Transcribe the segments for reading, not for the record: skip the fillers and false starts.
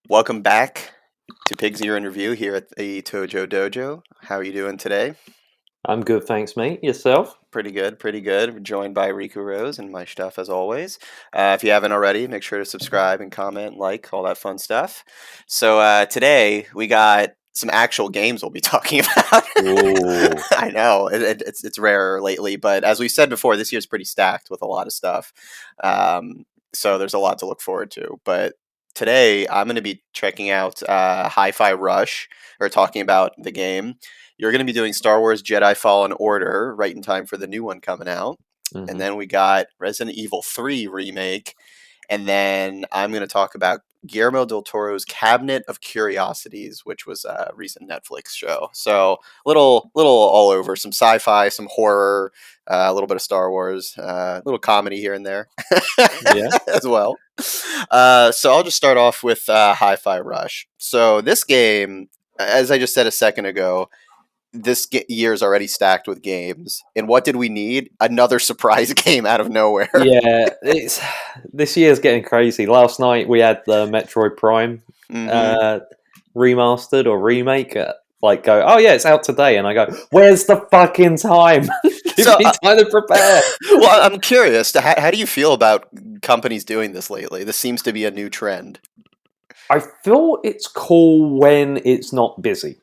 Welcome back to Pig's Ear in Review here at the Tojo Dojo. How are you doing today? I'm good, thanks, mate. Yourself? Pretty good, pretty good. We're joined by Riku Rose and Myshtuff as always. If you haven't already, make sure to subscribe and comment, like, all that fun stuff. So today we got some actual games we'll be talking about. Ooh. I know it's rare lately, but as we said before, this year's pretty stacked with a lot of stuff. So there's a lot to look forward to. But today I'm going to be checking out Hi-Fi Rush, or talking about the game. You're going to be doing Star Wars Jedi Fallen Order right in time for the new one coming out. Mhm. And then we got Resident Evil 3 remake. And then I'm going to talk about Guillermo del Toro's Cabinet of Curiosities, which was a recent Netflix show. So little all over, some sci-fi, some horror, a little bit of Star Wars, a little comedy here and there Yeah. as well. So I'll just start off with Hi-Fi Rush. So this game, as I just said a second ago, this year is already stacked with games. And what did we need? Another surprise game out of nowhere. Yeah, this year's getting crazy. Last night we had the Metroid Prime remastered or remake. Oh yeah, it's out today, and I go, "Where's the fucking time? Give So, me time to prepare." Well, I'm curious. How do you feel about companies doing this lately? This seems to be a new trend. I feel it's cool when it's not busy.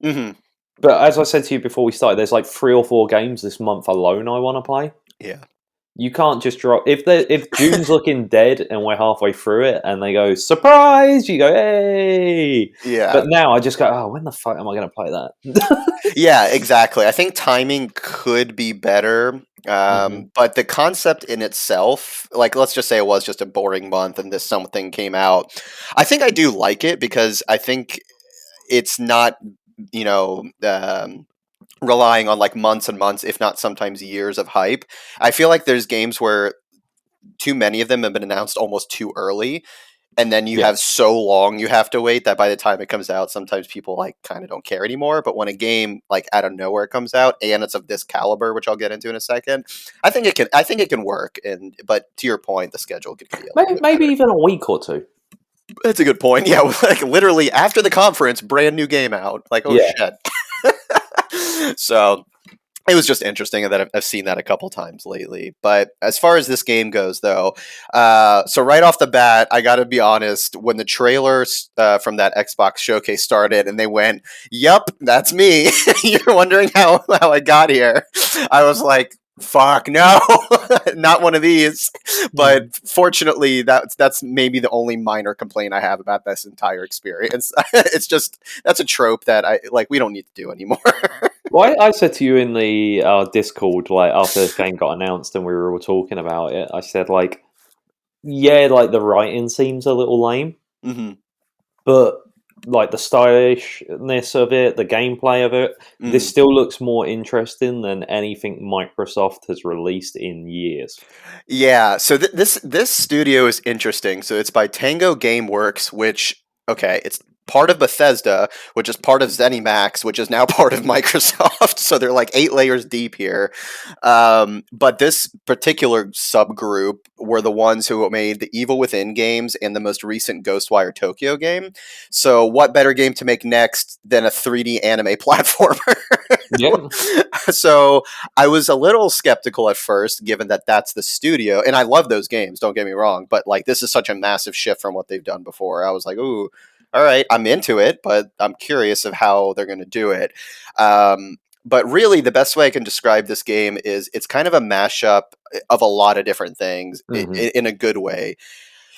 Mm-hmm. But as I said to you before we started, there's like 3 or 4 games this month alone I want to play. Yeah. You can't just drop if June's looking dead and we're halfway through it and they go surprise, you go hey. Yeah. But now I just go, oh, when the fuck am I going to play that? Yeah, exactly. I think timing could be better. But the concept in itself, like let's just say it was just a boring month and this something came out. I think I do like it because I think it's not, you know, relying on like months and months, if not sometimes years of hype. I feel like there's games where too many of them have been announced almost too early. And then you Yeah. have so long you have to wait that by the time it comes out, sometimes people like kind of don't care anymore. But when a game like out of nowhere comes out and it's of this caliber, which I'll get into in a second, I think it can work. But to your point, the schedule could be a little bit Maybe better. even a week or 2. That's a good point. Yeah, like literally after the conference, brand new game out. Like, oh Yeah. shit. So it was just interesting that I've seen that a couple times lately. But as far as this game goes, though, so right off the bat, I got to be honest. When the trailer from that Xbox showcase started, and they went, "Yup, that's me." You're wondering how I got here. I was like, "Fuck no, not one of these." But fortunately, that's maybe the only minor complaint I have about this entire experience. It's just that's a trope that we don't need to do anymore. Well, I said to you in the Discord, like after this game got announced and we were all talking about it, I said like, yeah, like the writing seems a little lame, but like the stylishness of it, the gameplay of it, this still looks more interesting than anything Microsoft has released in years. Yeah, so this studio is interesting. So it's by Tango Gameworks, which it's part of Bethesda, which is part of ZeniMax, which is now part of Microsoft. So they're like 8 layers deep here. But this particular subgroup were the ones who made the Evil Within games and the most recent Ghostwire Tokyo game. So what better game to make next than a 3D anime platformer? Yeah. So I was a little skeptical at first, given that that's the studio, and I love those games. Don't get me wrong, but like this is such a massive shift from what they've done before. I was like, ooh, all right, I'm into it, but I'm curious of how they're going to do it. But really, the best way I can describe this game is it's kind of a mashup of a lot of different things in a good way.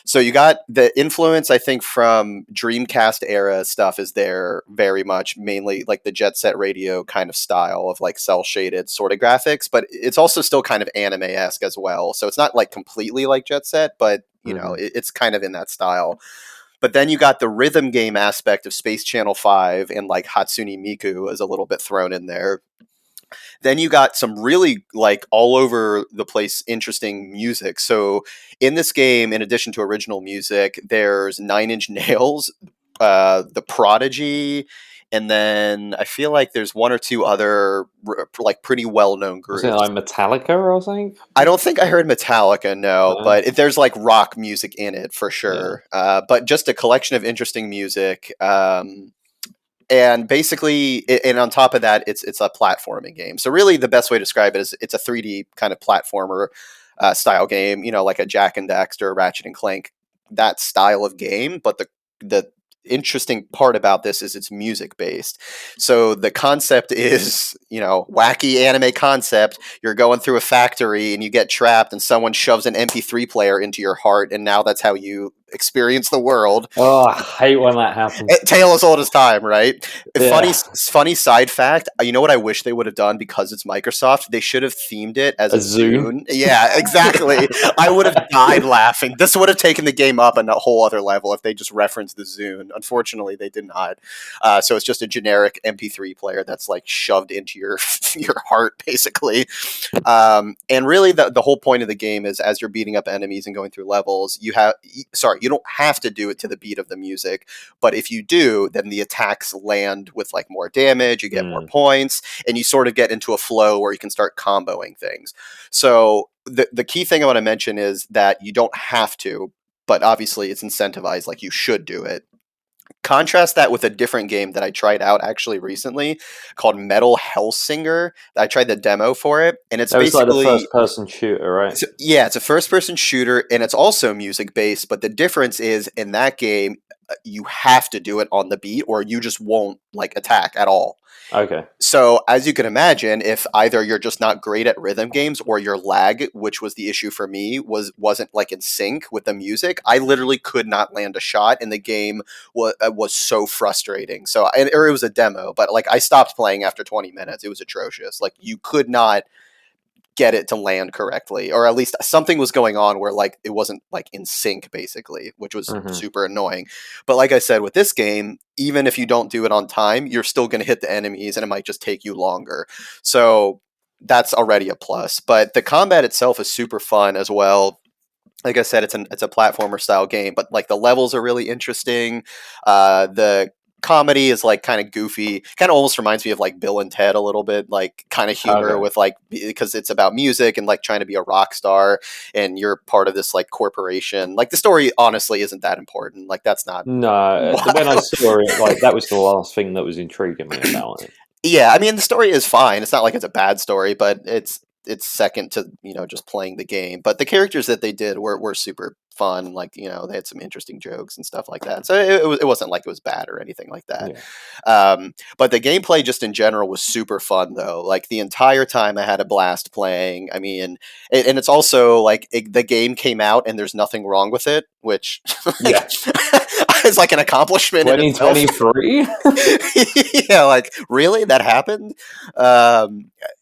So you got the influence, I think, from Dreamcast era stuff is there very much, mainly like the Jet Set Radio kind of style of like cell shaded sort of graphics, but it's also still kind of anime-esque as well. So it's not like completely like Jet Set, but you know, it's kind of in that style. But then you got the rhythm game aspect of Space Channel 5 and like Hatsune Miku is a little bit thrown in there. Then you got some really like all over the place interesting music. So in this game, in addition to original music, there's Nine Inch Nails, The Prodigy, And then I feel like there's one or two other like pretty well-known Was it groups. like Metallica or something? I don't think I heard Metallica, no, No? but there's like rock music in it for Yeah. sure. But just a collection of interesting music. And basically, and on top of that, it's a platforming game. So really, the best way to describe it is it's a 3D kind of platformer style game. You know, like a Jack and Daxter, Ratchet and Clank, that style of game. But the interesting part about this is it's music based. So the concept is, you know, wacky anime concept. You're going through a factory and you get trapped, and someone shoves an MP3 player into your heart, and now that's how you experience the world. Oh, I hate when that happens. Tale as old as time, right? Yeah. Funny side fact. You know what I wish they would have done because it's Microsoft? They should have themed it as A a Zune. Zune. Yeah, exactly. I would have died laughing. This would have taken the game up on a whole other level if they just referenced the Zune. Unfortunately, they did not. So it's just a generic MP3 player that's like shoved into your your heart, basically. And really, the whole point of the game is as you're beating up enemies and going through levels, you don't have to do it to the beat of the music, but if you do, then the attacks land with like more damage, you get more points, and you sort of get into a flow where you can start comboing things. So the key thing I want to mention is that you don't have to, but obviously it's incentivized, like you should do it. Contrast that with a different game that I tried out actually recently called Metal Hellsinger. I tried the demo for it, and it's That was like the basically first-person shooter, right? yeah, it's a first-person shooter, and it's also music-based. But the difference is in that game, you have to do it on the beat, or you just won't like attack at all. Okay. So, as you can imagine, if either you're just not great at rhythm games or your lag, which was the issue for me, wasn't like in sync with the music, I literally could not land a shot, and the game was so frustrating. So, or it was a demo, but like I stopped playing after 20 minutes. It was atrocious. Like you could not get it to land correctly, or at least something was going on where like it wasn't like in sync, basically, which was super annoying. But like I said, with this game, even if you don't do it on time, you're still going to hit the enemies, and it might just take you longer. So that's already a plus. But the combat itself is super fun as well. Like I said, it's a platformer style game, but like the levels are really interesting. The comedy is like kind of goofy, kind of almost reminds me of like Bill and Ted a little bit, like kind of humor with like, because it's about music and like trying to be a rock star, and you're part of this like corporation. Like the story honestly isn't that important. Like that's not No, when I saw it, like that was the last thing that was intriguing me about it. Yeah, I mean the story is fine. It's not like it's a bad story, but it's second to, you know, just playing the game. But the characters that they did were super fun. Like, you know, they had some interesting jokes and stuff like that. So it wasn't like it was bad or anything like that. Yeah. But the gameplay just in general was super fun though. Like the entire time I had a blast playing. I mean, and it's also like the game came out and there's nothing wrong with it, which Yeah. is like an accomplishment in itself. 2023? Yeah, like really that happened.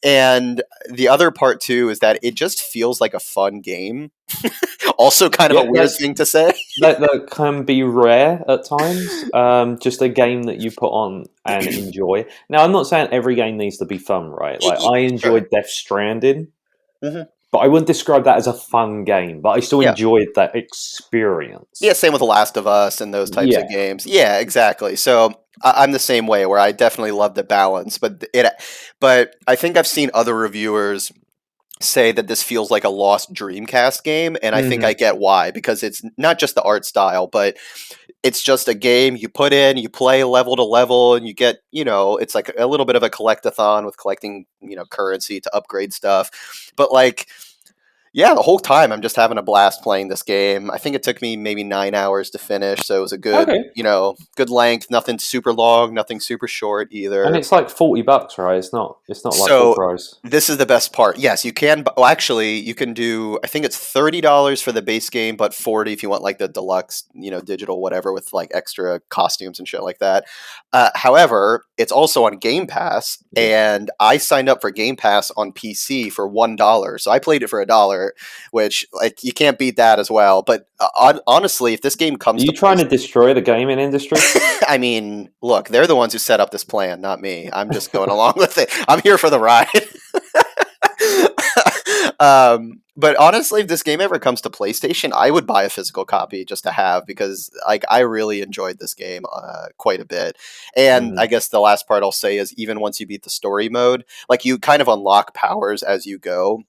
And the other part too is that it just feels like a fun game. Also kind of a weird thing to say. That can be rare at times. Just a game that you put on and enjoy. Now, I'm not saying every game needs to be fun, right? Like I enjoyed Death Stranding, but I wouldn't describe that as a fun game. But I still enjoyed that experience. Yeah, same with The Last of Us and those types of games. Yeah, exactly. So I'm the same way, where I definitely love the balance, but I think I've seen other reviewers say that this feels like a lost Dreamcast game, and I think I get why, because it's not just the art style, but it's just a game you put in, you play level to level, and you get, you know, it's like a little bit of a collectathon with collecting, you know, currency to upgrade stuff. But like, yeah, the whole time I'm just having a blast playing this game. I think it took me maybe 9 hours to finish, so it was a good, you know, good length. Nothing super long, nothing super short either. And it's like $40, right? It's not like full price. This is the best part. Yes, you can. Well, actually, you can do. I think it's $30 for the base game, but $40 if you want like the deluxe, you know, digital whatever with like extra costumes and shit like that. However, it's also on Game Pass, and I signed up for Game Pass on PC for $1, so I played it for $1. Which, like, you can't beat that as well. But honestly, if this game comes, are you trying to destroy the gaming industry? I mean, look, they're the ones who set up this plan, not me. I'm just going along with it. I'm here for the ride. But honestly, if this game ever comes to PlayStation, I would buy a physical copy just to have, because like I really enjoyed this game quite a bit. And I guess the last part I'll say is, even once you beat the story mode, like you kind of unlock powers as you go.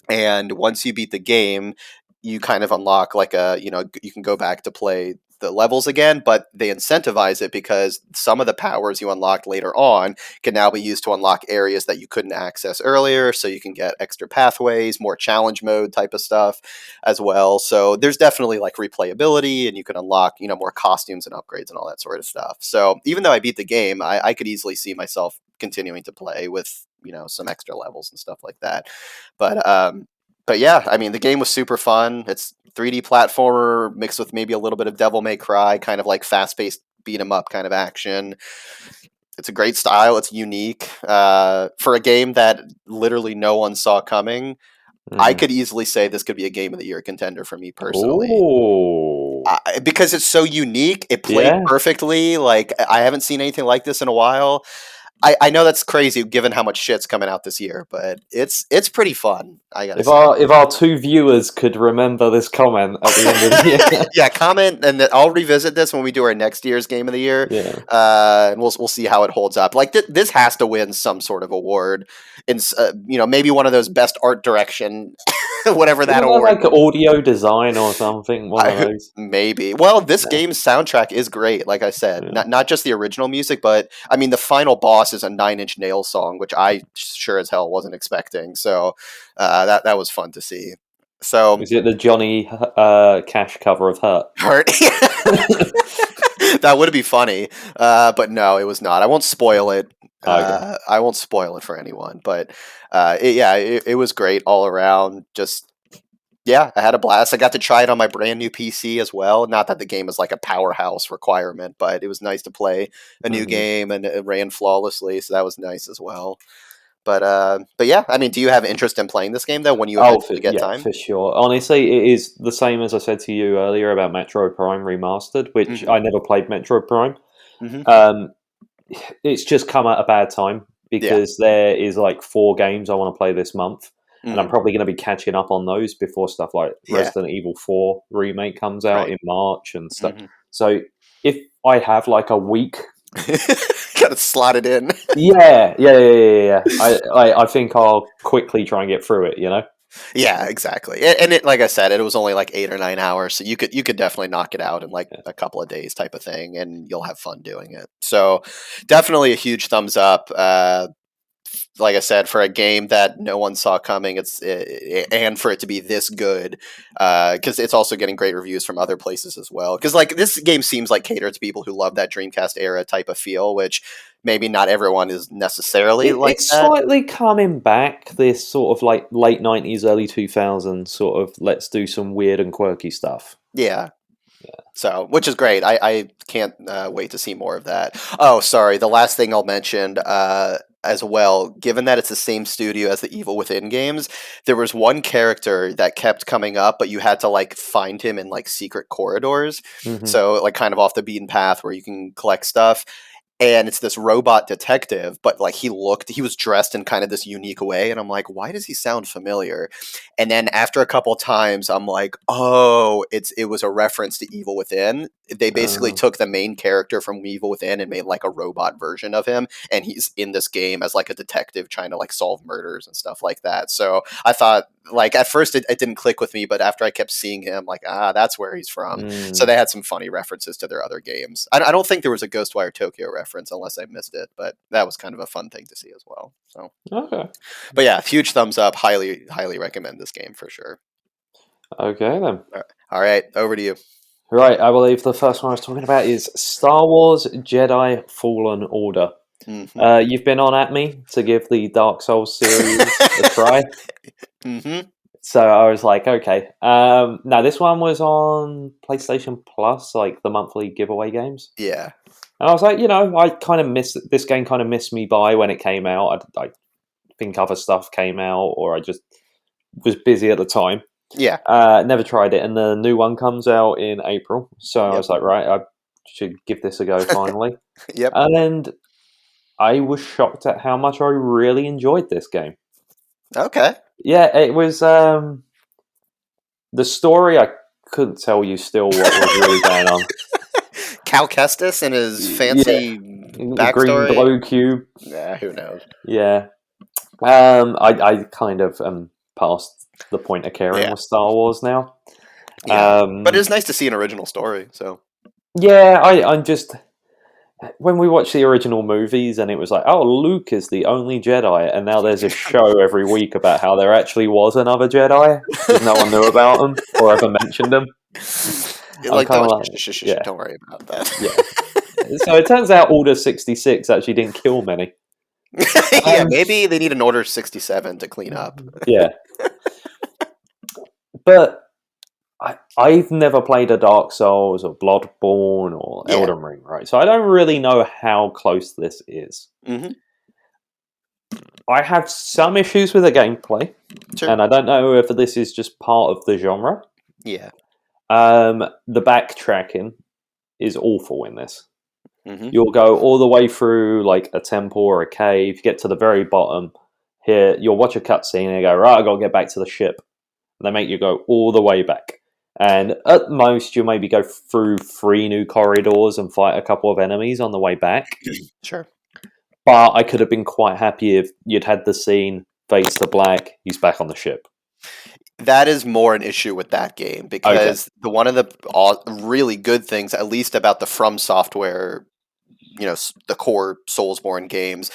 And once you beat the game, you kind of unlock like you can go back to play the levels again, but they incentivize it because some of the powers you unlocked later on can now be used to unlock areas that you couldn't access earlier. So you can get extra pathways, more challenge mode type of stuff as well. So there's definitely like replayability, and you can unlock, more costumes and upgrades and all that sort of stuff. So even though I beat the game, I could easily see myself continuing to play with, some extra levels and stuff like that. But yeah, I mean, the game was super fun. It's 3D platformer mixed with maybe a little bit of Devil May Cry, kind of like fast paced beat 'em up kind of action. It's a great style. It's unique for a game that literally no one saw coming. I could easily say this could be a Game of the Year contender for me personally. Because it's so unique. It played perfectly. Like, I haven't seen anything like this in a while. I know that's crazy given how much shit's coming out this year, but it's pretty fun. I gotta say. If our two viewers could remember this comment at the end of the year, yeah, comment, and I'll revisit this when we do our next year's Game of the Year. Yeah, and we'll see how it holds up. Like this has to win some sort of award, in maybe one of those best art direction, whatever that award. like audio design or something. One of those. Maybe. Well, this game's soundtrack is great. Like I said, not just the original music, but I mean, the final boss is a Nine Inch Nails song, which I sure as hell wasn't expecting. So that was fun to see. So is it the Johnny Cash cover of Hurt? That would be funny, but no, it was not. I won't spoil it. Okay. I won't spoil it for anyone, but it was great all around. Just I had a blast. I got to try it on my brand new PC as well. Not that the game is like a powerhouse requirement, but it was nice to play a new game, and it ran flawlessly, so that was nice as well. But yeah, I mean, do you have interest in playing this game though when you eventually get time? For sure. Honestly, it is the same as I said to you earlier about Metro Prime Remastered, which I never played Metro Prime. It's just come at a bad time because there is like 4 games I want to play this month, and I'm probably going to be catching up on those before stuff like Resident Evil 4 remake comes out in March and stuff. So if I have like a week, gotta slot it in. Yeah. I think I'll quickly try and get through it. Yeah, exactly. And it, like I said, it was only like 8 or 9 hours, so you could definitely knock it out in like a couple of days, type of thing, and you'll have fun doing it. So definitely a huge thumbs up. Like I said, for a game that no one saw coming, and for it to be this good, because it's also getting great reviews from other places as well. Because like this game seems like catered to people who love that Dreamcast era type of feel, which maybe not everyone is necessarily it's that. Slightly coming back. This sort of like late 90s, early 2000s sort of let's do some weird and quirky stuff. Yeah. So, which is great. I can't wait to see more of that. Oh, sorry. The last thing I'll mention as well, given that it's the same studio as the Evil Within games, there was one character that kept coming up, but you had to like find him in like secret corridors. So, like kind of off the beaten path where you can collect stuff. And it's this robot detective, but like he was dressed in kind of this unique way. And I'm like, why does he sound familiar? And then after a couple times, I'm like, oh, it was a reference to Evil Within. They basically took the main character from Evil Within and made like a robot version of him. And he's in this game as like a detective trying to like solve murders and stuff like that. So I thought, like, at first it didn't click with me, but after I kept seeing him, like, that's where he's from. So they had some funny references to their other games. I don't think there was a Ghostwire Tokyo reference unless I missed it, but that was kind of a fun thing to see as well. So okay, but yeah, huge thumbs up. Highly recommend this game for sure. Okay then. All right, over to you. Right, I believe the first one I was talking about is Star Wars Jedi Fallen Order. You've been on at me to give the Dark Souls series a try. So I was like, okay. Now this one was on PlayStation Plus, like the monthly giveaway games. Yeah. And I was like, I kind of missed this game. Kind of missed me by when it came out. I think other stuff came out, or I just was busy at the time. Yeah. Never tried it, and the new one comes out in April. So I was like, right, I should give this a go finally. Yep. And I was shocked at how much I really enjoyed this game. Okay. Yeah, it was. The story, I couldn't tell you still what was really going on. Cal Kestis and his fancy The green backstory. glow cube. Yeah, who knows? Yeah. I kind of past the point of caring with Star Wars now. Yeah, but it's nice to see an original story. So yeah, I'm just when we watched the original movies and it was like, oh, Luke is the only Jedi, and now there's a show every week about how there actually was another Jedi because no one knew about them or ever mentioned them. Like, don't worry about that. Yeah. So it turns out Order 66 actually didn't kill many. Yeah, maybe they need an Order 67 to clean up. Yeah. But I've never played a Dark Souls or Bloodborne or Elden Ring, right? So I don't really know how close this is. Mm-hmm. I have some issues with the gameplay, and I don't know if this is just part of the genre. Yeah. The backtracking is awful in this. Mm-hmm. You'll go all the way through like a temple or a cave, you get to the very bottom. Here, you'll watch a cutscene and you go, right, I got to get back to the ship. And they make you go all the way back. And at most, you maybe go through 3 new corridors and fight a couple of enemies on the way back. Sure. But I could have been quite happy if you'd had the scene, fades to black, he's back on the ship. That is more an issue with that game because one of the really good things, at least about the From Software, the core Soulsborne games,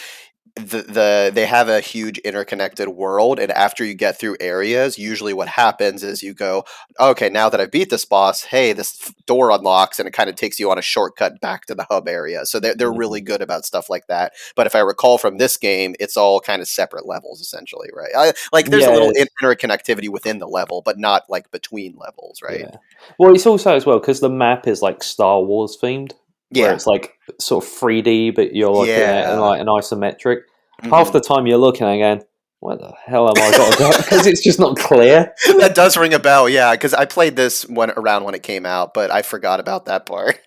they have a huge interconnected world, and after you get through areas, usually what happens is you go, okay, now that I've beat this boss, hey, this door unlocks, and it kind of takes you on a shortcut back to the hub area. So they're really good about stuff like that. But if I recall from this game, it's all kind of separate levels, essentially, right? There's a little interconnectivity within the level, but not like between levels, right? Yeah. Well, it's also as well because the map is like Star Wars themed. Yeah. Where it's like sort of 3D, but you're looking at it in like an isometric. Mm-hmm. Half the time you're looking again, where the hell am I got to go? Because it's just not clear. That does ring a bell, yeah. Because I played this around when it came out, but I forgot about that part.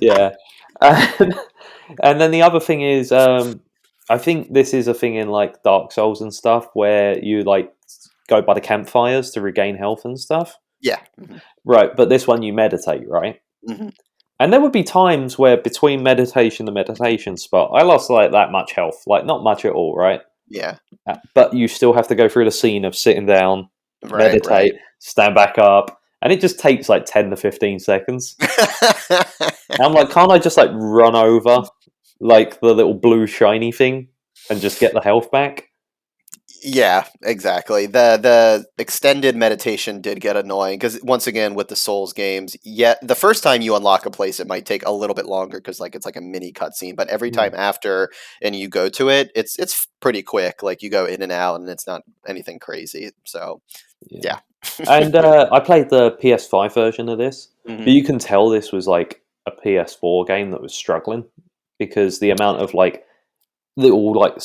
Yeah. And then the other thing is, I think this is a thing in like Dark Souls and stuff where you like go by the campfires to regain health and stuff. Yeah. Mm-hmm. Right, but this one you meditate, right? Mm-hmm. And there would be times where between meditation and meditation spot, I lost like that much health, like not much at all, right? Yeah. But you still have to go through the scene of sitting down, meditate, stand back up, and it just takes like 10 to 15 seconds. And I'm like, can't I just like run over like the little blue shiny thing and just get the health back? Yeah, exactly. The extended meditation did get annoying because once again with the Souls games, the first time you unlock a place, it might take a little bit longer because it's like a mini cutscene. But every time after and you go to it, it's pretty quick. Like you go in and out, and it's not anything crazy. So yeah. And I played the PS5 version of this, but you can tell this was like a PS4 game that was struggling because the amount of like little like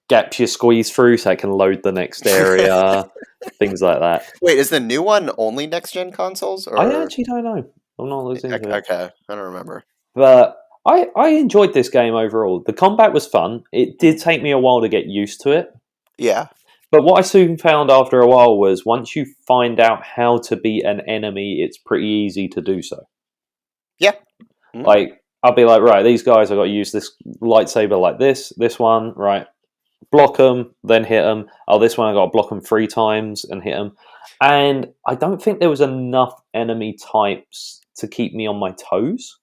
gaps you squeeze through so it can load the next area, things like that. Wait, is the new one only next gen consoles? Or? I actually don't know. I'm not listening to it. Okay, I don't remember. But I enjoyed this game overall. The combat was fun. It did take me a while to get used to it. Yeah. But what I soon found after a while was once you find out how to beat an enemy, it's pretty easy to do so. Yeah. Mm-hmm. Like, I'll be like, right, these guys, I've got to use this lightsaber like this one, right? Block them, then hit them. Oh, this one I got to block them 3 times and hit them. And I don't think there was enough enemy types to keep me on my toes.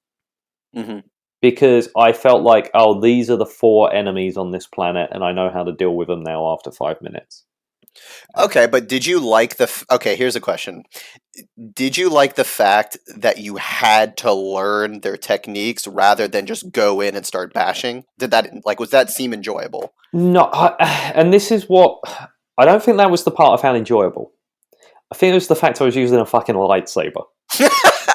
Mm-hmm. Because I felt like, oh, these are the 4 enemies on this planet, and I know how to deal with them now after 5 minutes. Okay, but did you like okay, here's a question. Did you like the fact that you had to learn their techniques rather than just go in and start bashing? Was that seem enjoyable? No, and this is what... I don't think that was the part I found enjoyable. I think it was the fact I was using a fucking lightsaber.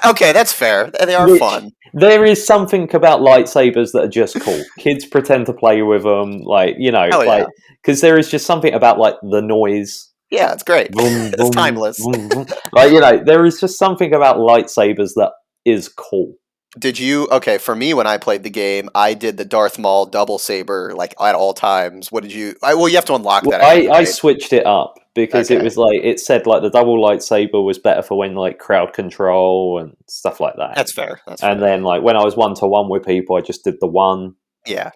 Okay, that's fair. They are fun. There is something about lightsabers that are just cool. Kids pretend to play with them, because there is just something about like the noise. Yeah, it's great. It's timeless. There is just something about lightsabers that is cool. Did you? Okay, for me, when I played the game, I did the Darth Maul double saber like at all times. What did you? Well, you have to unlock Well, that, I think, I right? switched it up because it Okay, was like it said like the double lightsaber was better for when like crowd control and stuff like that. that's fair. That's And fair. then like when I was 1-to-1 with people, I just did the one. Yeah,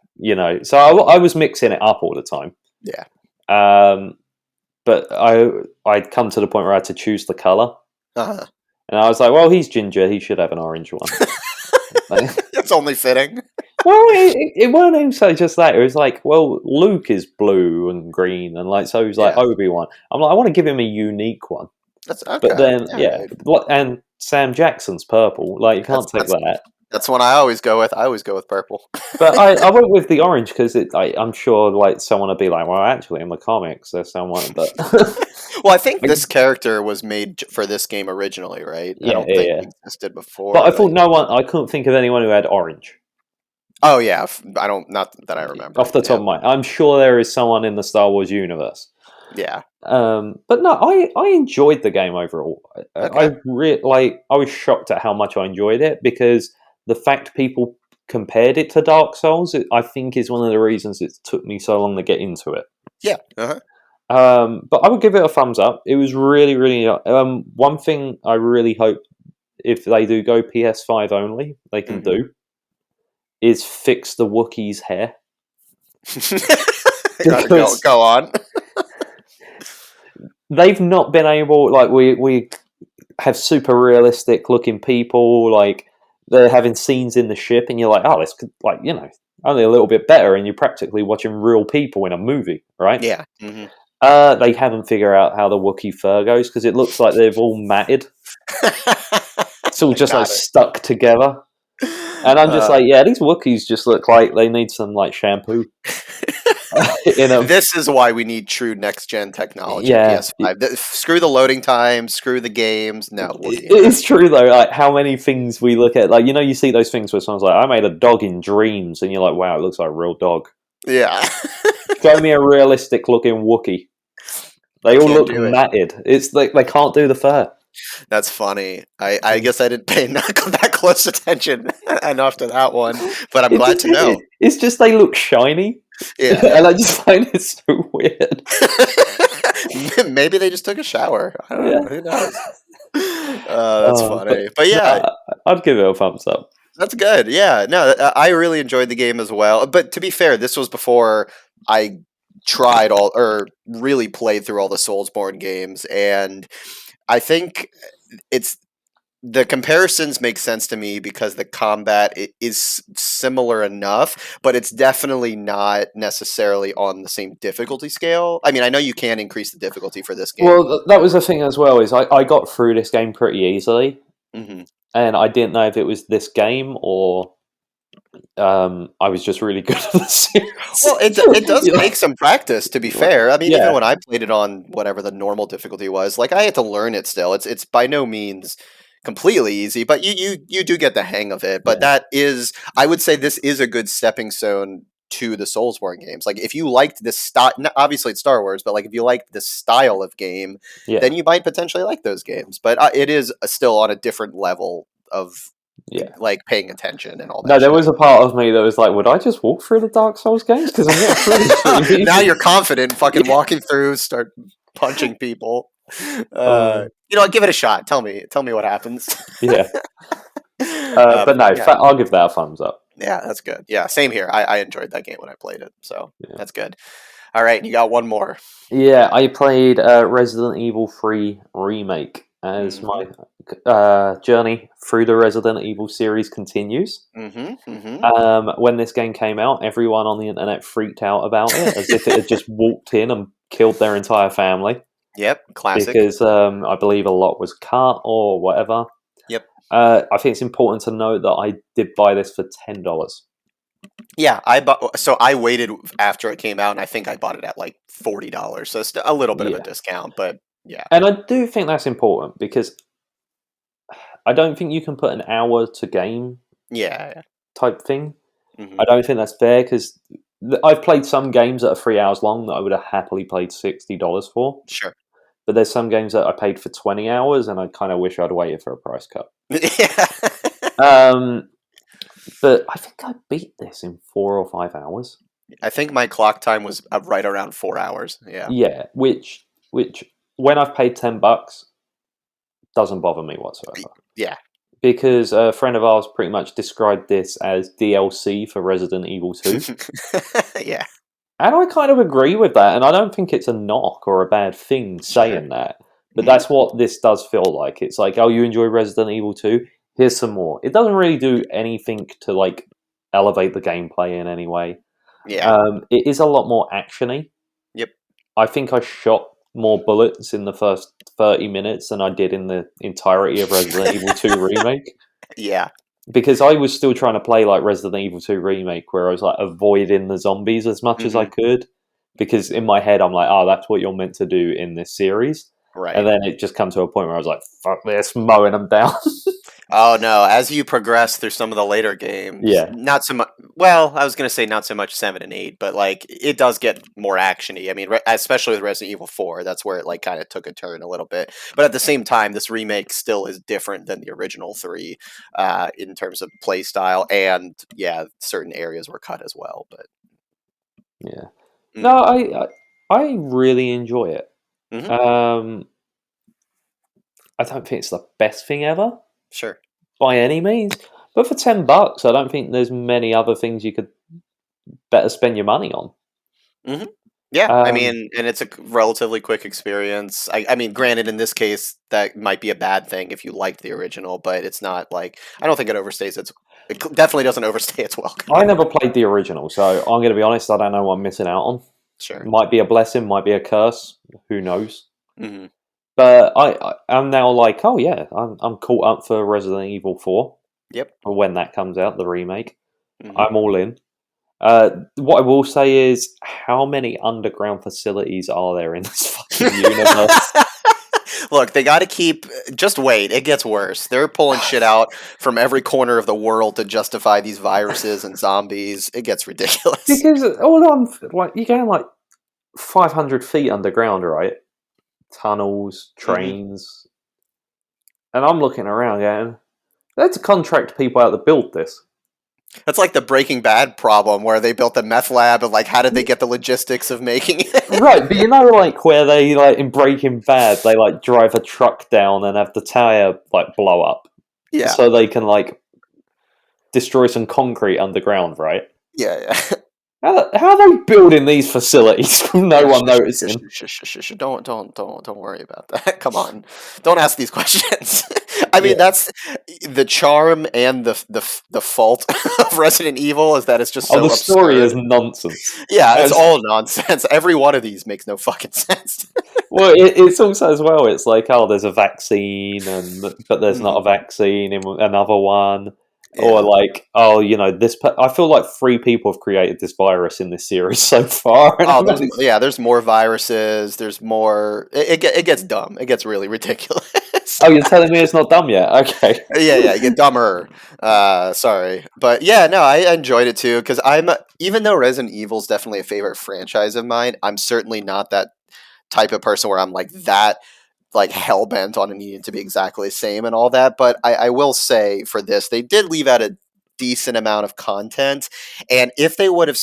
So I was mixing it up all the time. yeah. Um, but I'd come to the point where I had to choose the color, Uh-huh. and I was like, well, he's ginger, he should have an orange one. It's only fitting. Well, it weren't also just that. It was like, well, Luke is blue and green, and like so he's like Yeah, Obi-Wan. I'm like, I want to give him a unique one, that's but okay. then All right. and Sam Jackson's purple. Like you can't That's take that's that. that's one I always go with. I always go with purple. But I went with the orange because I'm sure like someone would be like, well, actually, in the comics, there's someone, but Well, I think this character was made for this game originally, right? I yeah, don't yeah, think yeah. he existed But before, I but thought no one. I couldn't think of anyone who had orange oh yeah, I don't not that I remember. off the top Yeah, of my. I'm sure there is someone in the Star Wars universe. yeah. But no, I enjoyed the game overall. Okay. I was shocked at how much I enjoyed it because the fact people compared it to Dark Souls, I think, is one of the reasons it took me so long to get into it. Yeah. Uh-huh. But I would give it a thumbs up. It was really, really. One thing I really hope if they do go PS5 only, they can Hmm. do is fix the Wookiee's hair Gotta go because go on. they've not been able. Like we have super realistic looking people. Like they're having scenes in the ship, and you're like, oh, this could like only a little bit better, and you're practically watching real people in a movie, right? Yeah. Hmm. They haven't figured out how the Wookiee fur goes because it looks like they've all matted. It's all I just like got it. stuck together. And I'm just like, yeah, these Wookiees just look like they need some like shampoo in them. This is why we need true next gen technology. Yeah, PS5. Screw the loading time. Screw the games. No, Wookiee hair. it's true though. Like how many things we look at, like you see those things where someone's like, "I made a dog in dreams," and you're like, "Wow, it looks like a real dog." Yeah. Show me a realistic looking Wookiee. I They all can't look do it. matted. It's like they can't do the fur. That's funny. I guess I didn't pay that close attention enough to that one, but I'm glad to know. It's just they look shiny, Yeah. and I just find it so weird. Maybe they just took a shower. I don't know. Who knows? That's funny. But no, yeah, I'd give it a thumbs up. that's good. Yeah. No, I really enjoyed the game as well. But to be fair, this was before I tried all or really played through all the Soulsborne games, and I think it's the comparisons make sense to me because the combat is similar enough, but it's definitely not necessarily on the same difficulty scale. I mean, I know you can increase the difficulty for this game. Well, that was the thing as well. Is I got through this game pretty easily, Hmm. and I didn't know if it was this game or I was just really good at the series. Well, it does You know? take some practice, to be fair. I mean, even Yeah, when I played it on whatever the normal difficulty was, like I had to learn it still. It's by no means completely easy, but you do get the hang of it. But yeah, that is, I would say, this is a good stepping stone to the Soulsborne games. Like if you liked this style, obviously it's Star Wars, but like if you liked this style of game, yeah, then you might potentially like those games. But it is still on a different level of yeah. like paying attention and all No, that there shit. was a part of me that was like, would I just walk through the Dark Souls games? Because I'm getting pretty Now easy. you're confident, fucking Yeah. walking through, start punching people. Um, Give it a shot. Tell me what happens. yeah. But no, Yeah, I'll give that a thumbs up. yeah, that's good. Yeah, same here. I enjoyed that game when I played it, so Yeah. that's good. All right, you got one more. Yeah, I played Resident Evil 3 Remake as Mm-hmm. my journey through the Resident Evil series continues. Mm-hmm. Mm-hmm. When this game came out, everyone on the internet freaked out about it as if it had just walked in and killed their entire family Yep, classic. because I believe a lot was cut or whatever. Yep. I think it's important to note that I did buy this for $10. Yeah, I bought. So I waited after it came out, and I think I bought it at like $40. So it's a little bit of a Yeah. discount, but yeah. And I do think that's important because I don't think you can put an hour to game Yeah. type thing. Mm-hmm. I don't think that's fair because I've played some games that are 3 hours long that I would have happily paid $60 for. Sure. But there's some games that I paid for 20 hours and I kind of wish I'd waited for a price cut. Yeah. Um, But I think I beat this in 4 or 5 hours. I think my clock time was right around 4 hours. Yeah. Yeah, which when I've paid $10 doesn't bother me whatsoever. Yeah. Because a friend of ours pretty much described this as DLC for Resident Evil 2. Yeah. And I kind of agree with that, and I don't think it's a knock or a bad thing saying that. But that's what this does feel like. It's like, oh, you enjoy Resident Evil 2? Here's some more. It doesn't really do anything to like elevate the gameplay in any way. Yeah. It is a lot more actiony. Yep. I think I shot more bullets in the first 30 minutes than I did in the entirety of Resident Evil 2 Remake. Yeah. Because I was still trying to play like Resident Evil 2 Remake, where I was like avoiding the zombies as much as I could. Because in my head, I'm like, oh, that's what you're meant to do in this series. Right. And then it just comes to a point where I was like, fuck this, mowing them down. Oh no! As you progress through some of the later games, Yeah. not so much. Well, I was gonna say not so much 7 and 8, but like it does get more actiony. I mean, especially with Resident Evil 4, that's where it like kind of took a turn a little bit. But at the same time, this remake still is different than the original 3 in terms of play style, and yeah, certain areas were cut as well. But Yeah, no, I really enjoy it. I don't think it's the best thing ever. Sure. By any means. But for $10, I don't think there's many other things you could better spend your money on. Yeah, I mean, and it's a relatively quick experience. I mean, granted, in this case, that might be a bad thing if you liked the original, but it's not like I don't think it overstays its. It definitely doesn't overstay its welcome. I never played the original, so I'm going to be honest. I don't know what I'm missing out on. Sure, might be a blessing, might be a curse. Who knows? But I'm now like, oh yeah, I'm caught up for Resident Evil 4. Yep. When that comes out, the remake, I'm all in. What I will say is, how many underground facilities are there in this fucking universe? Look, they got to keep. Just wait, it gets worse. They're pulling shit out from every corner of the world to justify these viruses and zombies. It gets ridiculous. Because all on like you're going like 500 feet underground, right? Tunnels, trains, and I'm looking around going, they had to contract people out to build this. That's like the Breaking Bad problem where they built the meth lab and like how did they get the logistics of making it? Right, but you know like where they like in Breaking Bad they like drive a truck down and have the tire like blow up. Yeah. So they can like destroy some concrete underground, right? Yeah. How are they building these facilities from no one noticing? Don't worry about that. Come on, don't ask these questions. I mean, that's the charm and the fault of Resident Evil is that it's just so the story absurd. is nonsense. Yeah, it's all nonsense. Every one of these makes no fucking sense. Well, it's also as well. It's like, oh, there's a vaccine, but there's not a vaccine in another one. Yeah. Or like, oh, you know, I feel like 3 people have created this virus in this series so far. There's more viruses. There's more. It gets dumb. It gets really ridiculous. Oh, you're telling me it's not dumb yet? Okay. Yeah, you get dumber. Sorry, but yeah, no, I enjoyed it too because even though Resident Evil is definitely a favorite franchise of mine, I'm certainly not that type of person where I'm like that. Like hell-bent on it needing to be exactly the same and all that, but I will say for this, they did leave out a decent amount of content, and if they would have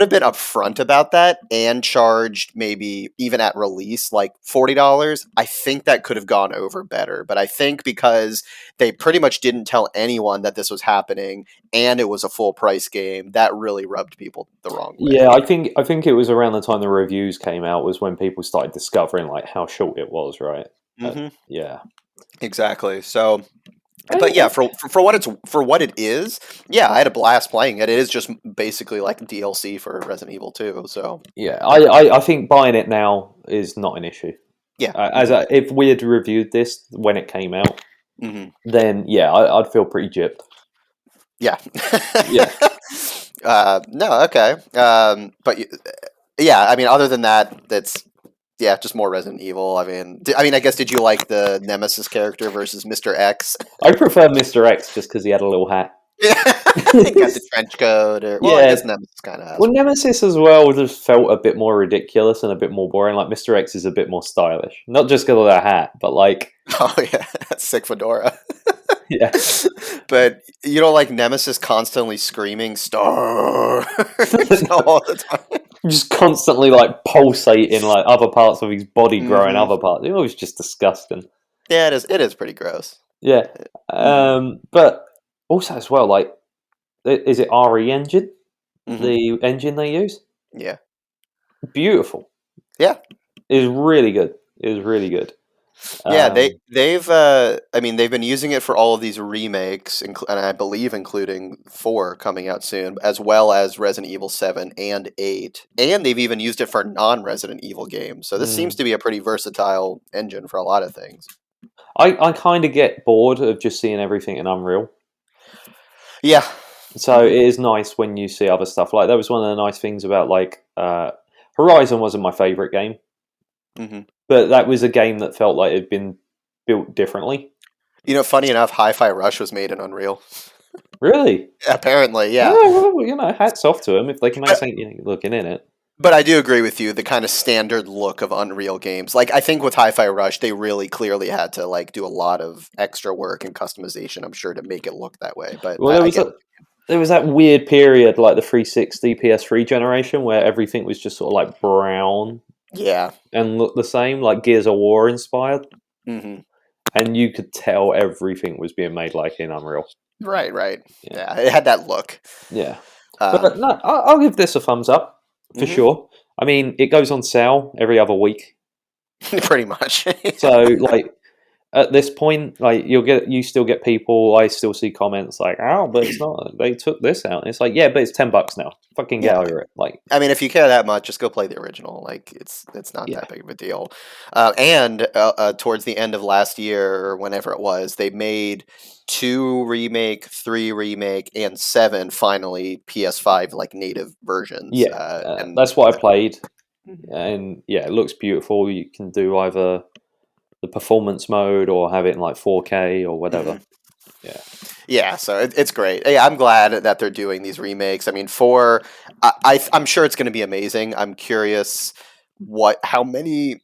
been upfront about that and charged maybe even at release like $40, I think that could have gone over better. But I think because they pretty much didn't tell anyone that this was happening and it was a full price game, that really rubbed people the wrong way. Yeah, I think it was around the time the reviews came out was when people started discovering like how short it was, right? Yeah, exactly. So. But yeah, for what it is, yeah, I had a blast playing it. It is just basically like DLC for Resident Evil 2. So yeah, I think buying it now is not an issue. Yeah, if we had reviewed this when it came out, then yeah, I'd feel pretty gypped. Yeah, yeah. No, okay, but yeah, I mean, other than that, that's. Yeah, just more Resident Evil. I mean, I guess did you like the Nemesis character versus Mr. X? I prefer Mr. X just because he had a little hat. Yeah, he got the trench coat. I guess Nemesis kind of has. Well, Nemesis as well just felt a bit more ridiculous and a bit more boring. Like Mr. X is a bit more stylish, not just because of that hat, but like, oh yeah, sick fedora. Yeah. But you know, like Nemesis constantly screaming "Star" all the time. Just constantly like pulsating like other parts of his body growing Hmm. other parts. It was just disgusting. Yeah, it is. It is pretty gross. Yeah. Hmm. But also as well, like, is it RE engine? Hmm. The engine they use? Yeah. Beautiful. Yeah. It is really good. It is really good. Yeah, Um, they've I mean they've been using it for all of these remakes, and I believe including 4 coming out soon, as well as Resident Evil 7 and 8, and they've even used it for non-Resident Evil games. So this seems mm. to be a pretty versatile engine for a lot of things. I kind of get bored of just seeing everything in Unreal. Yeah. So it Hmm. is nice when you see other stuff. Like that was one of the nice things about like Horizon wasn't my favorite game, Hmm. but that was a game that felt like it had been built differently. You know, funny enough, Hi-Fi Rush was made in Unreal. Really? Apparently, yeah. Oh, well, hats off to them if they can make But something unique looking in it. but I do agree with you, the kind of standard look of Unreal games. Like I think with Hi-Fi Rush, they really clearly had to like do a lot of extra work and customization, I'm sure, to make it look that way. But Well, I get there was that weird period like the 360 PS3 generation where everything was just sort of like brown yeah. and looked the same, like Gears of War inspired, Hmm. and you could tell everything was being made like in Unreal. Right, right. Yeah, Yeah, it had that look. yeah. Um, But no, I'll give this a thumbs up for mhm. sure. I mean, it goes on sale every other week, Pretty much. so like at this point, like you still get people. I still see comments like, "Oh, but it's not. They took this out." And it's like, yeah, but it's $10 now. Fucking Yeah. get over it. Like, I mean, if you care that much, just go play the original. Like, it's not yeah, that big of a deal. And towards the end of last year, or whenever it was, they made 2 remake, 3 remake, and 7 finally PS5 like native versions. yeah. And That's what I played, Mhm. and yeah, it looks beautiful. You can do either the performance mode or have it in like 4K or whatever. Mhm. Yeah. Yeah, so it's great. Yeah, I'm glad that they're doing these remakes. I mean, 4, I'm sure it's going to be amazing. I'm curious how many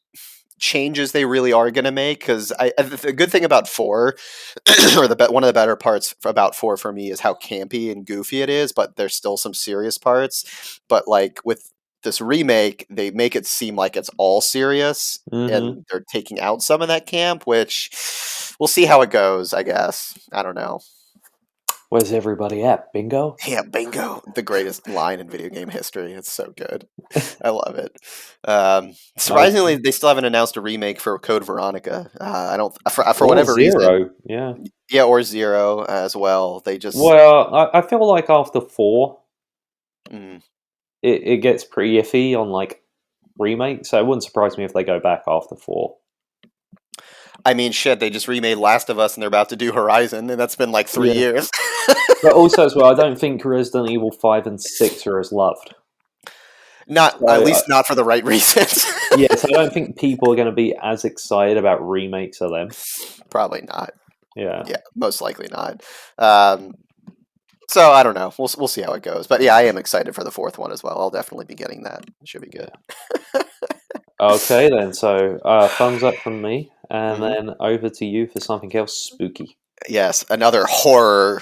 changes they really are going to make, because the good thing about 4 or one of the better parts about 4 for me is how campy and goofy it is, but there's still some serious parts. But like with this remake, they make it seem like it's all serious, Mm-hmm. and they're taking out some of that camp, which we'll see how it goes, I guess. I don't know. Where's everybody at? Bingo. Yeah, bingo. The greatest line in video game history. It's so good. I love it. Surprisingly, Okay. they still haven't announced a remake for Code Veronica. I don't, for Or whatever reason. zero. Yeah. Yeah, or Zero as well. They just, Well, I feel like after 4, mm. it gets pretty iffy on like remakes. So it wouldn't surprise me if they go back after 4. I mean, shit, they just remade Last of Us and they're about to do Horizon, and that's been like 3 Yeah. years. But also as well, I don't think Resident Evil 5 and 6 are as loved. Not, at So least not for the right reasons. yes, I don't think people are going to be as excited about remakes of them. Probably not. Yeah. Yeah, most likely not. Um, so I don't know. We'll see how it goes. But yeah, I am excited for the 4th one as well. I'll definitely be getting that. It should be good. Yeah. Okay then. So thumbs up from me, and Hmm. then over to you for something else spooky. Yes, another horror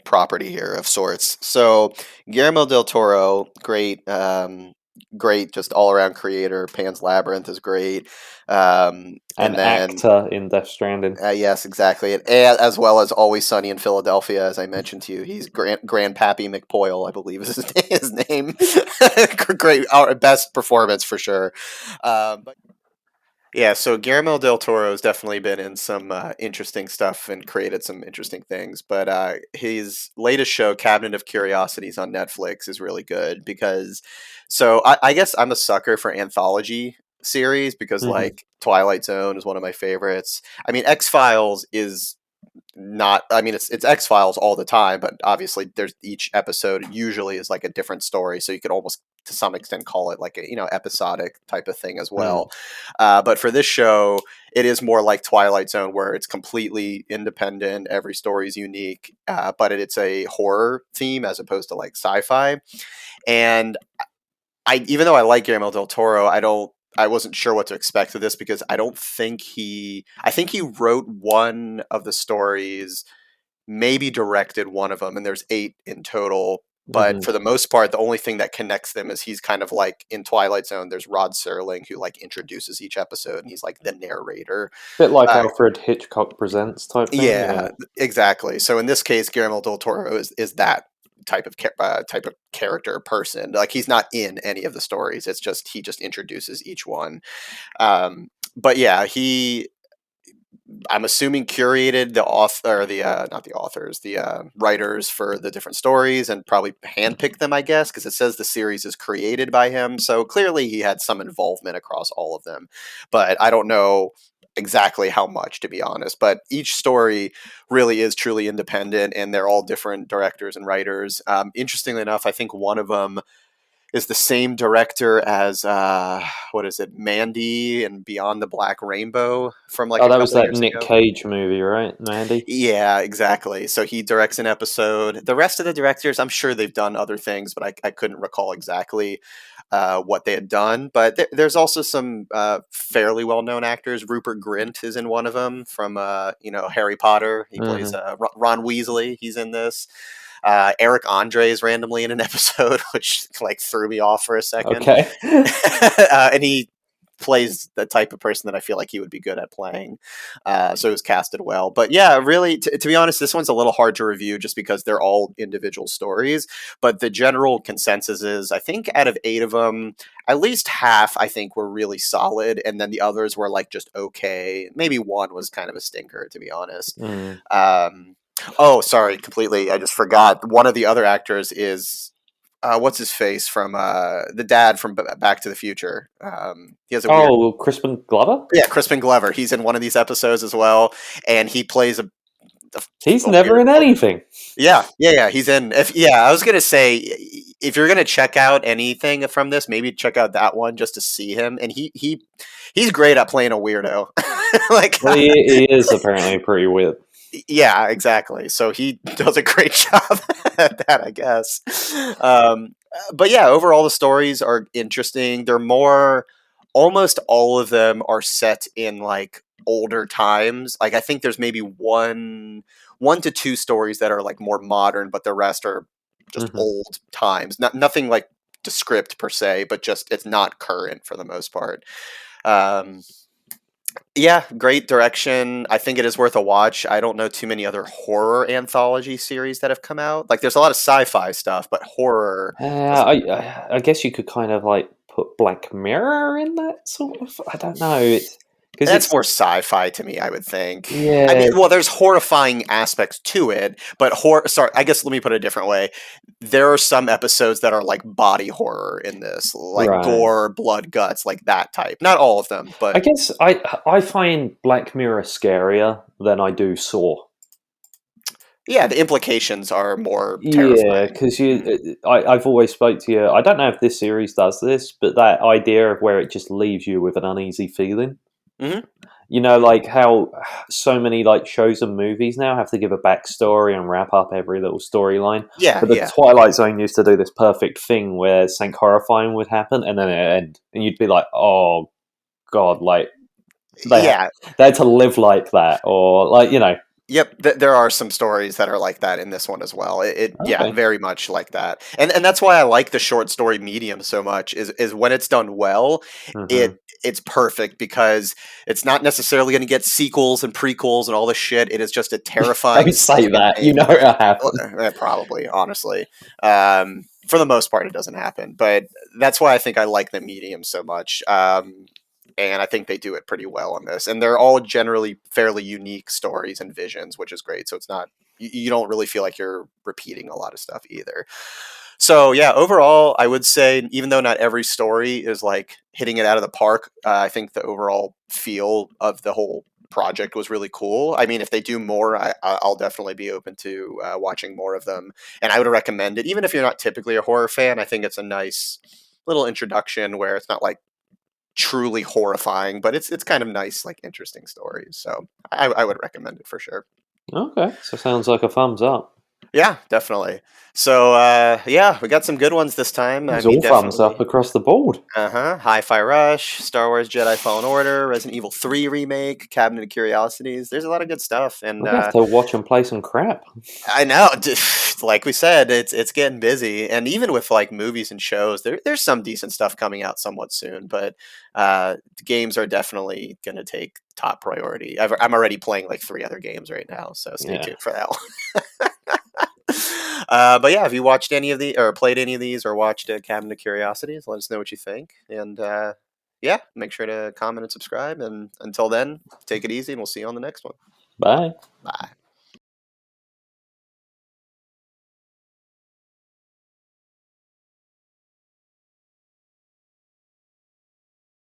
property here of sorts. So Guillermo del Toro, great, great, just all around creator. Pan's Labyrinth is great, An and then actor in Death Stranding. yes, exactly, and as well as Always Sunny in Philadelphia, as I mentioned to you. He's Grandpappy McPoyle, I believe is his name. Great, our best performance for sure. But yeah, so Guillermo del Toro has definitely been in some interesting stuff and created some interesting things. But his latest show, Cabinet of Curiosities on Netflix, is really good because. So I guess I'm a sucker for anthology series because Hmm. like Twilight Zone is one of my favorites. I mean, X Files is not, I mean, it's X-Files all the time, but obviously there's each episode usually is like a different story, so you could almost to some extent call it like a episodic type of thing as Mm. well. But for this show, it is more like Twilight Zone, where it's completely independent, every story is unique, but it's a horror theme as opposed to like sci-fi. And I, even though I like Guillermo del Toro, I wasn't sure what to expect of this because I think he wrote one of the stories, maybe directed one of them, and there's 8 in total. But Mhm. for the most part, the only thing that connects them is he's kind of like in Twilight Zone. There's Rod Serling who like introduces each episode, and he's like the narrator. Bit like Uh, Alfred Hitchcock Presents type thing, yeah. yeah, exactly. So in this case, Guillermo del Toro is that type of character person. Like he's not in any of the stories. It's just he just introduces each one. But yeah, I'm assuming curated the author, or the not the authors, the writers for the different stories, and probably handpicked them, I guess, because it says the series is created by him. So clearly, he had some involvement across all of them, but I don't know exactly how much, to be honest. But each story really is truly independent, and they're all different directors and writers. Interestingly enough, I think one of them is the same director as what is it, Mandy and Beyond the Black Rainbow from like Oh, a that was couple that years Nick ago. Cage movie, right, Mandy? Yeah, exactly. So he directs an episode. The rest of the directors, I'm sure they've done other things, but I couldn't recall exactly what they had done. But there's also some fairly well known actors. Rupert Grint is in one of them from Harry Potter. He plays Mhm. Ron Weasley. He's in this. Eric Andre is randomly in an episode, which like threw me off for a second. Okay. And he plays the type of person that I feel like he would be good at playing. So it was casted well. But yeah, really, to be honest, this one's a little hard to review just because they're all individual stories. But the general consensus is I think out of 8 of them, at least half I think were really solid. And then the others were like just okay. Maybe one was kind of a stinker, to be honest. Mm. Oh, sorry, completely. I just forgot. One of the other actors is what's his face from the dad from Back to the Future. He has a weird. Oh, Crispin Glover? Yeah, Crispin Glover. He's in one of these episodes as well, and he plays He's a never weird. in anything. Yeah. He's in. I was gonna say if you're gonna check out anything from this, maybe check out that one just to see him, and he's great at playing a weirdo. Like Well, he is apparently pretty weird. yeah, exactly. So he does a great job at that, I guess. But yeah, overall the stories are interesting. They're more, almost all of them are set in like older times. Like I think there's maybe one to two stories that are like more modern, but the rest are just Mhm. old times. Nothing like descript per se, but just it's not current for the most part. Um, yeah, great direction. I think it is worth a watch. I don't know too many other horror anthology series that have come out. Like, there's a lot of sci-fi stuff, but horror doesn't. I guess you could kind of like put Black Mirror in that sort of. I don't know. It's because That's it's more sci-fi to me, I would think. I mean, yeah, well, there's horrifying aspects to it, but horror. Sorry, I guess let me put it a different way. There are some episodes that are like body horror in this, like right. gore, blood, guts, like that type. Not all of them, I but guess I find Black Mirror scarier than I do Saw. yeah, the implications are more Yeah, terrifying. because Mhm. I've always spoke to you. I don't know if this series does this, but that idea of where it just leaves you with an uneasy feeling. Mhm. You know, like how so many like shows and movies now have to give a backstory and wrap up every little storyline. Yeah, But the yeah. Twilight Zone used to do this perfect thing where something horrifying would happen and then it end, and you'd be like, "Oh God!" Like they had, Yeah, they had to live like that, or like yep, there are some stories that are like that in this one as well. Yeah, Okay. very much like that, and that's why I like the short story medium so much. Is when it's done well, Hmm. it's perfect because it's not necessarily going to get sequels and prequels and all this shit. It is just a terrifying Don't say that. You self-contained. know it'll Well, happen. probably, honestly, for the most part, it doesn't happen. But that's why I think I like the medium so much. And I think they do it pretty well on this. And they're all generally fairly unique stories and visions, which is great. So it's not you don't really feel like you're repeating a lot of stuff either. So yeah, overall, I would say even though not every story is like hitting it out of the park, I think the overall feel of the whole project was really cool. I mean, if they do more, I'll definitely be open to watching more of them, and I would recommend it. Even if you're not typically a horror fan, I think it's a nice little introduction where it's not like truly horrifying, but it's kind of nice, like interesting stories. So I would recommend it for sure. Okay, so sounds like a thumbs up. Yeah, definitely. So yeah, we got some good ones this time. It I was mean, all thumbs up definitely. across the board. Hi-Fi Rush, Star Wars Jedi Fallen Order, Resident Evil 3 remake, Cabinet of Curiosities. There's a lot of good stuff, I'm and gonna have to watch and play some crap. I know, like we said, it's getting busy, and even with like movies and shows, there's some decent stuff coming out somewhat soon. But the games are definitely going to take top priority. I'm already playing like 3 other games right now, so stay Yeah. tuned for that one. But yeah, have you watched any of the or played any of these or watched Cabinet of Curiosities? Let us know what you think, and yeah, make sure to comment and subscribe. And until then, take it easy, and we'll see you on the next one. Bye. Bye.